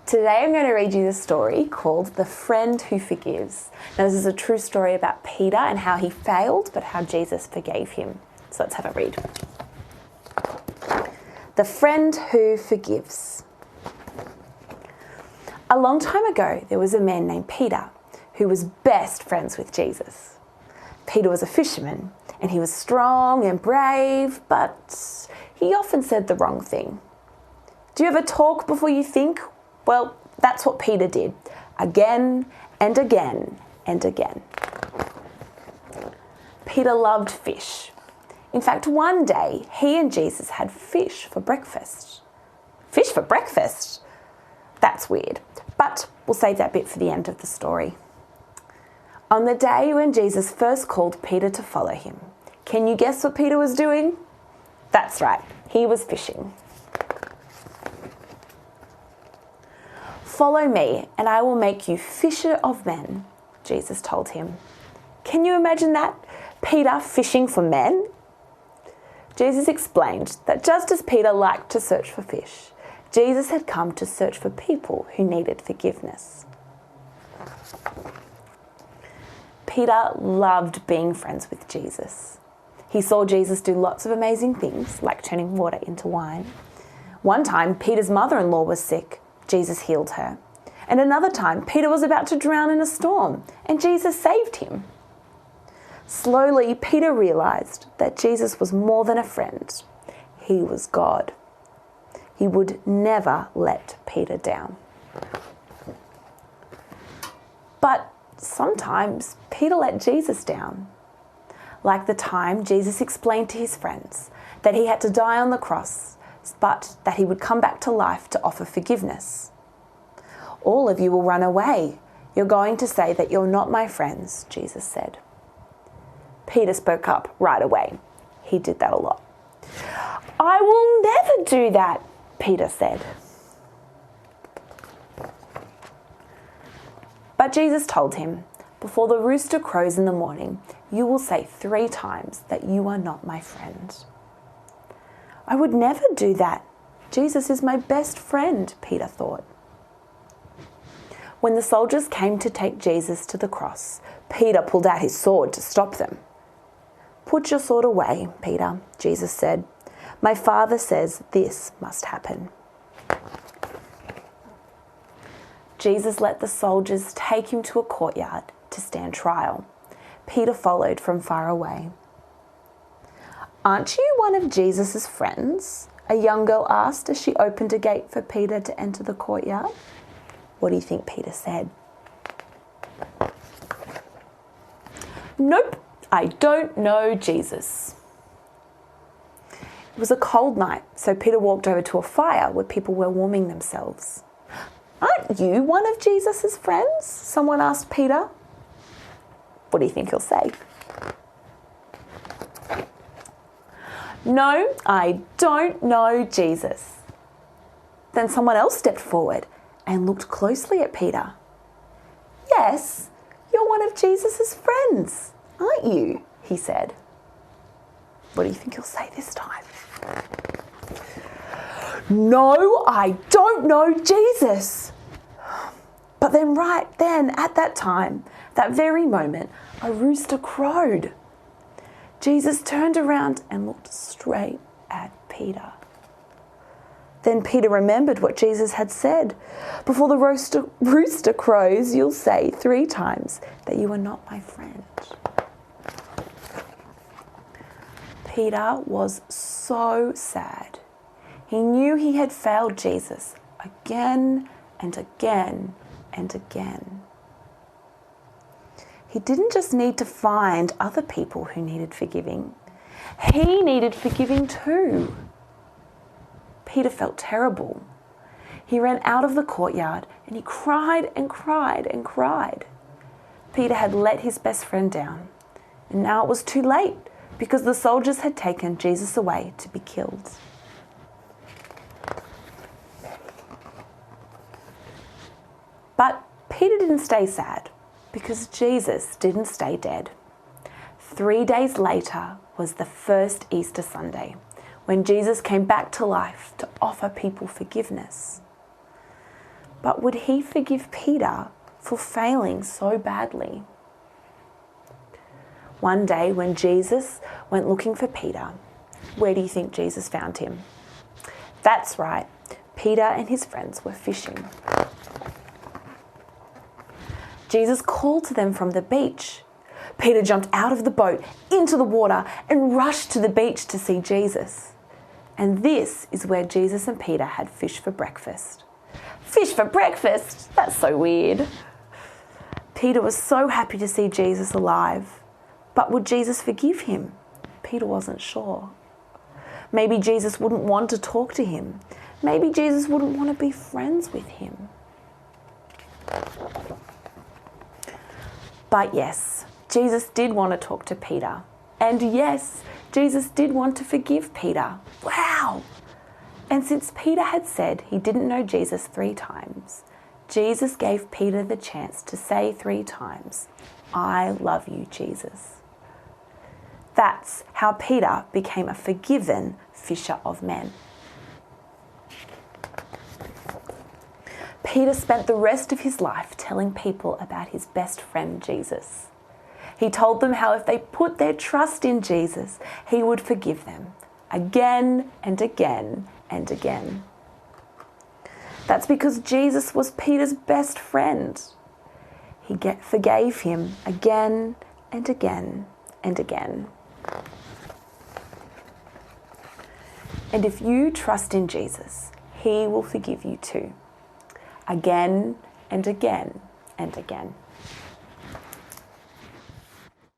Today I'm going to read you the story called The Friend Who Forgives. Now this is a true story about Peter and how he failed, but how Jesus forgave him. So let's have a read. The Friend Who Forgives. A long time ago, there was a man named Peter who was best friends with Jesus. Peter was a fisherman and he was strong and brave, but he often said the wrong thing. Do you ever talk before you think? Well, that's what Peter did, again and again and again. Peter loved fish. In fact, one day he and Jesus had fish for breakfast. Fish for breakfast? That's weird, but we'll save that bit for the end of the story. On the day when Jesus first called Peter to follow him, can you guess what Peter was doing? That's right, he was fishing. Follow me and I will make you fisher of men, Jesus told him. Can you imagine that? Peter fishing for men? Jesus explained that just as Peter liked to search for fish, Jesus had come to search for people who needed forgiveness. Peter loved being friends with Jesus. He saw Jesus do lots of amazing things, like turning water into wine. One time, Peter's mother-in-law was sick. Jesus healed her. And another time, Peter was about to drown in a storm, and Jesus saved him. Slowly, Peter realized that Jesus was more than a friend. He was God. He would never let Peter down. But sometimes Peter let Jesus down. Like the time Jesus explained to his friends that he had to die on the cross, but that he would come back to life to offer forgiveness. All of you will run away. You're going to say that you're not my friends, Jesus said. Peter spoke up right away. He did that a lot. I will never do that, Peter said. But Jesus told him, before the rooster crows in the morning, you will say 3 times that you are not my friend. I would never do that. Jesus is my best friend, Peter thought. When the soldiers came to take Jesus to the cross, Peter pulled out his sword to stop them. Put your sword away, Peter, Jesus said. My Father says this must happen. Jesus let the soldiers take him to a courtyard to stand trial. Peter followed from far away. Aren't you one of Jesus' friends? A young girl asked as she opened a gate for Peter to enter the courtyard. What do you think Peter said? Nope, I don't know Jesus. It was a cold night, so Peter walked over to a fire where people were warming themselves. Aren't you one of Jesus' friends? Someone asked Peter. What do you think he'll say? No, I don't know Jesus. Then someone else stepped forward and looked closely at Peter. Yes, you're one of Jesus' friends, aren't you? He said. What do you think he'll say this time? No, I don't know Jesus. But then right then, at that time, that very moment, a rooster crowed. Jesus turned around and looked straight at Peter. Then Peter remembered what Jesus had said. Before the rooster crows, you'll say 3 times that you are not my friend. Peter was so sad. He knew he had failed Jesus again and again and again. He didn't just need to find other people who needed forgiving. He needed forgiving too. Peter felt terrible. He ran out of the courtyard and he cried and cried and cried. Peter had let his best friend down, and now it was too late because the soldiers had taken Jesus away to be killed. But Peter didn't stay sad because Jesus didn't stay dead. 3 days later was the first Easter Sunday, when Jesus came back to life to offer people forgiveness. But would he forgive Peter for failing so badly? One day when Jesus went looking for Peter, where do you think Jesus found him? That's right, Peter and his friends were fishing. Jesus called to them from the beach. Peter jumped out of the boat into the water and rushed to the beach to see Jesus. And this is where Jesus and Peter had fish for breakfast. Fish for breakfast? That's so weird. Peter was so happy to see Jesus alive. But would Jesus forgive him? Peter wasn't sure. Maybe Jesus wouldn't want to talk to him. Maybe Jesus wouldn't want to be friends with him. But yes, Jesus did want to talk to Peter. And yes, Jesus did want to forgive Peter. Wow! And since Peter had said he didn't know Jesus 3 times, Jesus gave Peter the chance to say 3 times, "I love you, Jesus." That's how Peter became a forgiven fisher of men. Peter spent the rest of his life telling people about his best friend, Jesus. He told them how if they put their trust in Jesus, he would forgive them again and again and again. That's because Jesus was Peter's best friend. He forgave him again and again and again. And if you trust in Jesus, he will forgive you too, again and again and again.